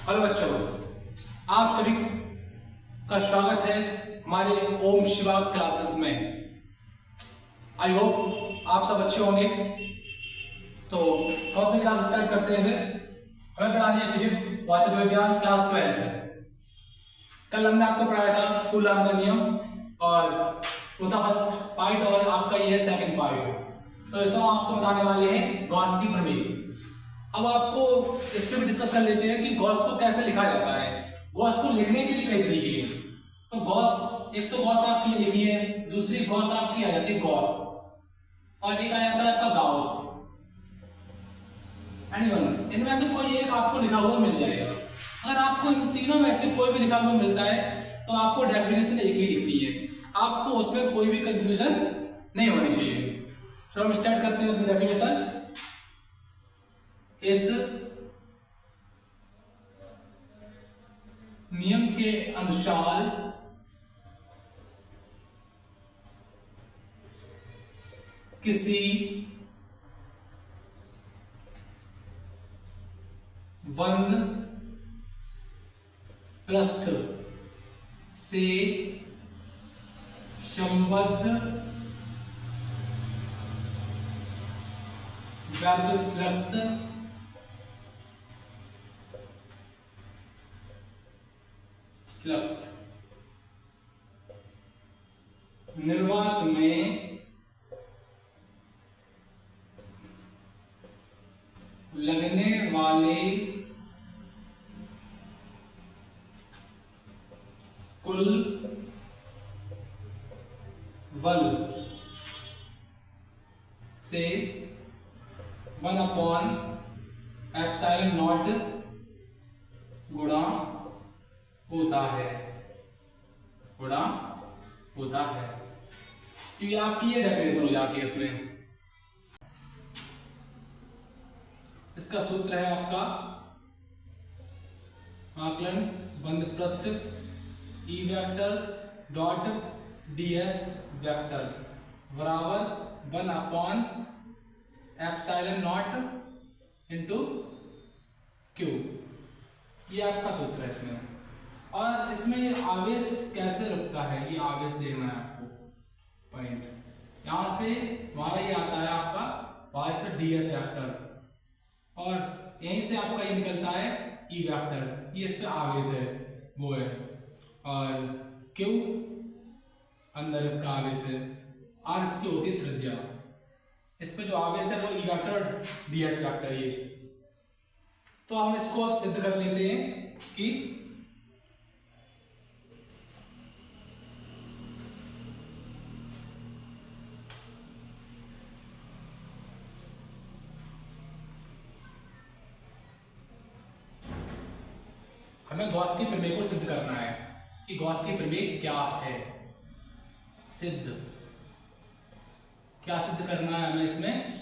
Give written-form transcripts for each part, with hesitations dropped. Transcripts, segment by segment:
Hello बच्चों, आप सभी का स्वागत है हमारे ओम शिवा क्लासेस में। आई होप आप सब अच्छे होंगे। तो हम अपनी क्लास स्टार्ट करते हैं। हमें पढ़ानी है फिजिक्स भौतिक विज्ञान क्लास 12। कल हमने आपको पढ़ाया था कूलॉम का नियम और वो था फर्स्ट पार्ट और आपका ये है सेकंड पार्ट। तो इसमें आपको बताने वाले हैं गॉस की प्रमेय। अब आपको इस पे भी डिस्कस कर लेते हैं कि गॉस को कैसे लिखा जाता है। गॉस को लिखने के भी कई तरीके हैं। तो गॉस, एक तो गॉस आपकी ये लिखी है, दूसरी गॉस आपकी आ जाती है गॉस, और एक आ जाता है आपका गाउस। एनीवन, इनमें से कोई एक आपको लिखा हुआ मिल जाएगा। अगर आपको इन तीनों में से कोई भी लिखा हुआ मिलता है तो आपको डेफिनेशन एक ही लिखनी है, आपको उसमें कोई भी कंफ्यूजन नहीं होनी चाहिए। तो हम स्टार्ट करते हैं अपनी डेफिनेशन। इस नियम के अनुसार किसी बंद पृष्ठ से संबद्ध वैद्युत फ्लक्स निर्वात में लगने वाले कुल बल से 1/ε0 गुणा होता है। तो ये आपकी ये डेफिनेशन हो जाती है। इसमें इसका सूत्र है आपका आकलन बंद पृष्ठ E vector dot ds vector बराबर 1/ε0 इंटू क्यू। ये आपका सूत्र है इसमें। और इसमें ये आवेश कैसे रुकता है, ये आवेश देखना है आपको। पॉइंट यहां से हमारा ये आता है आपका y से ds वेक्टर, और यहीं से आपका ये निकलता है ई वेक्टर। ये इस पे आवेश है, वो है, और q अंदर इसका आवेश है, r इसकी होती है त्रिज्या। इस पे जो आवेश है वो ई वेक्टर और ds वेक्टर ये। तो हम इसको अब सिद्ध कर लेते हैं कि हमें गॉस की प्रमेय को सिद्ध करना है कि गॉस की प्रमेय क्या है। क्या सिद्ध करना है हमें इसमें?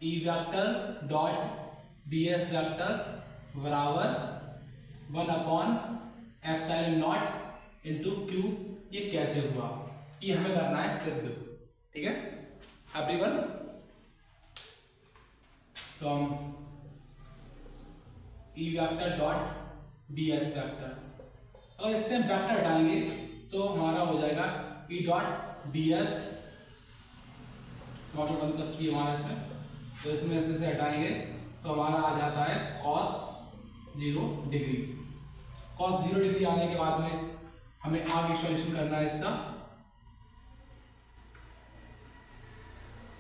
E vector dot ds vector बराबर 1/ε0 इंटू क्यू। ये कैसे हुआ, ये हमें करना है सिद्ध। ठीक है एवरीवन। तो हम E vector dot ds vector, अगर इससे हम वेक्टर हटाएंगे तो हमारा हो जाएगा ई डॉट ds हमारा इसमें। तो इसमें से हटाएंगे तो हमारा आ जाता है cos 0 डिग्री। cos 0 डिग्री आने के बाद में हमें आगे सॉल्यूशन करना है इसका।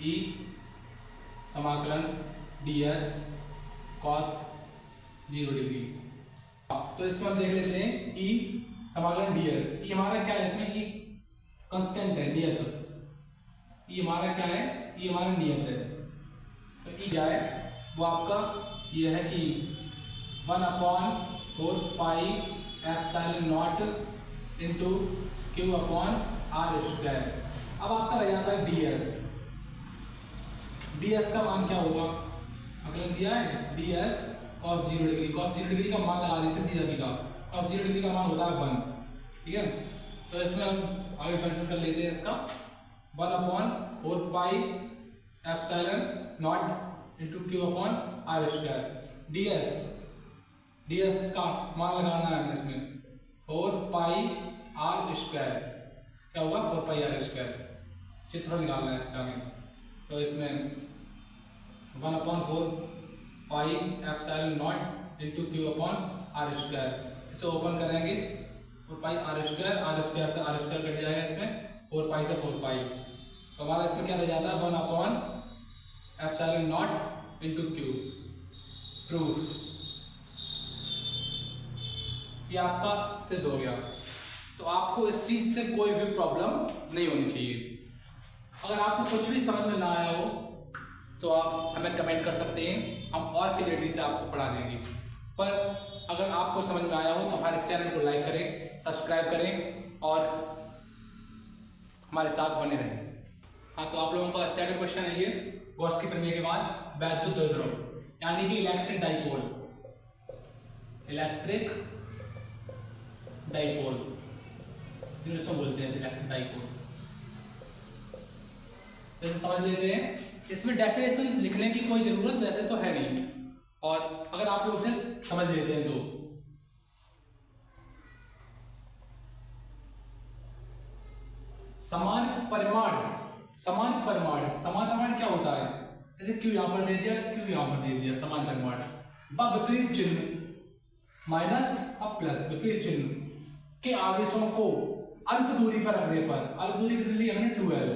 ई समाकलन ds cos 0 डिग्री। तो इसमें हम देख लेते हैं ई समाकलन ds। ई हमारा क्या है इसमें? ई कांस्टेंट है, नियत। ई हमारा क्या है? ई हमारा नियत है। तो ई क्या है वो आपका ये है कि 1/4πε0 इंटू q/r²। अब आपका रह जाता है ds का मान क्या होगा? आकलन दिया है ds cos 0 degree. cos 0 degree का मान लगा देते सीधा सीधा। cos 0 डिग्री का मान होता है 1। ठीक है, तो इसमें हम आगे सॉल्यूशन कर लेते हैं इसका। 1/4πε0 इंटू q/r²। ds का मान लगाना है हमें इसमें 4 पाई r स्क्वायर, क्या होगा 4 पाई r स्क्वायर, चित्र निकालना है इसका हमें। तो इसमें 1/4 pi epsilon naught into q upon r square, इसे ओपन करेंगे 4 पाई r स्क्वायर से r स्क्वायर कट जाएगा इसमें, 4 पाई से 4 पाई, तो हमारा इसमें क्या रह जाता है 1/एप्सिलॉन नॉट इंटू क्यू। प्रूफ ये आपका सिद्ध हो गया। तो आपको इस चीज से कोई भी प्रॉब्लम नहीं होनी चाहिए। अगर आपको कुछ भी समझ में ना आया हो तो आप हमें कमेंट कर सकते हैं, हम और क्लियरिटी से आपको पढ़ा देंगे। पर अगर आपको समझ में आया हो तो हमारे चैनल को लाइक करें, सब्सक्राइब करें और हमारे साथ बने रहें। हाँ, तो आप लोगों का सेकंड क्वेश्चन है ये, गॉस के प्रमेय के बाद वैद्युत द्विध्रुव यानी कि इलेक्ट्रिक डाइपोल, इसको बोलते हैं इलेक्ट्रिक डाइपोल। जैसे समझ लेते हैं, इसमें डेफिनेशन लिखने की कोई जरूरत वैसे तो है नहीं, और अगर आप लोग उसे समझ लेते हैं तो समान परिमाण क्या होता है, जैसे क्यू यहां पर दे दिया, क्यू यहां पर दे दिया, समान परिमाण व विपरीत चिन्ह माइनस और प्लस, विपरीत चिन्ह के आवेशों को अल्प दूरी पर रखने पर, अल्प दूरी कितनी ली हमने 12,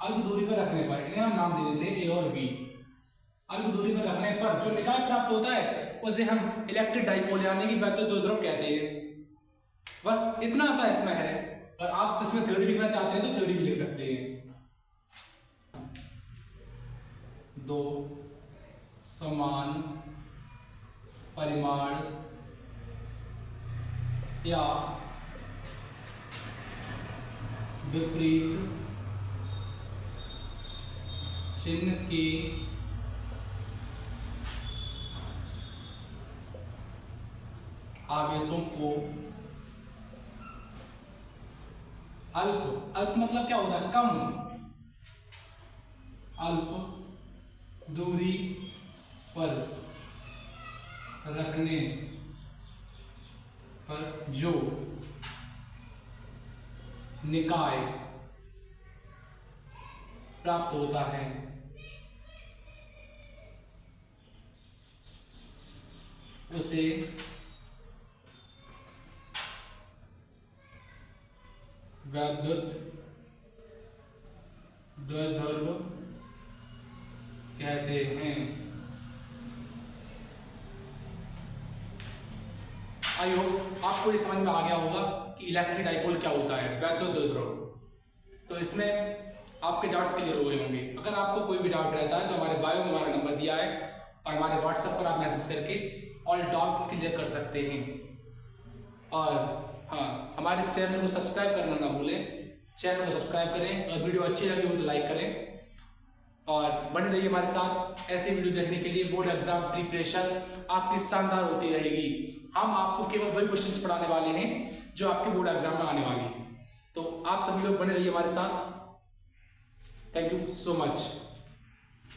अल्प दूरी पर रखने पर इन्हें हम नाम दे देते हैं ए और बी। अल्प दूरी पर रखने पर जो निकाय प्राप्त होता है उसे हम इलेक्ट्रिक डाइपोल यानी कि वैद्युत द्विध्रुव कहते हैं। बस इतना सा इसमें है, और आप इसमें थ्योरी लिखना चाहते हैं तो थ्योरी भी लिख सकते हैं। दो समान परिमाण या विपरीत चिन्ह के आवेशों को अल्प मतलब क्या होता है कम, अल्प दूरी पर रखने पर जो निकाय प्राप्त होता है उसे वैद्युत द्विध्रुव कहते हैं। आई होप आपको ये समझ में आ गया होगा कि इलेक्ट्रिक डाइपोल क्या होता है, वैद्युत द्विध्रुव। तो इसमें आपके डाउट क्लियर हो गए होंगे। अगर आपको कोई भी डाउट रहता है तो हमारे बायो में हमारा नंबर दिया है और हमारे व्हाट्सएप पर आप मैसेज करके ऑल डाउट्स क्लियर कर सकते हैं। और हाँ, हमारे चैनल को सब्सक्राइब करना ना भूलें, चैनल को सब्सक्राइब करें और वीडियो अच्छी लगी हो तो लाइक करें और बने रहिए हमारे साथ। ऐसे वीडियो देखने के लिए बोर्ड एग्जाम प्रिपरेशन आपकी शानदार होती रहेगी। हम आपको केवल वही क्वेश्चंस पढ़ाने वाले हैं जो आपके बोर्ड एग्जाम में आने वाले हैं। तो आप सभी लोग बने रहिए हमारे साथ। Thank you so much.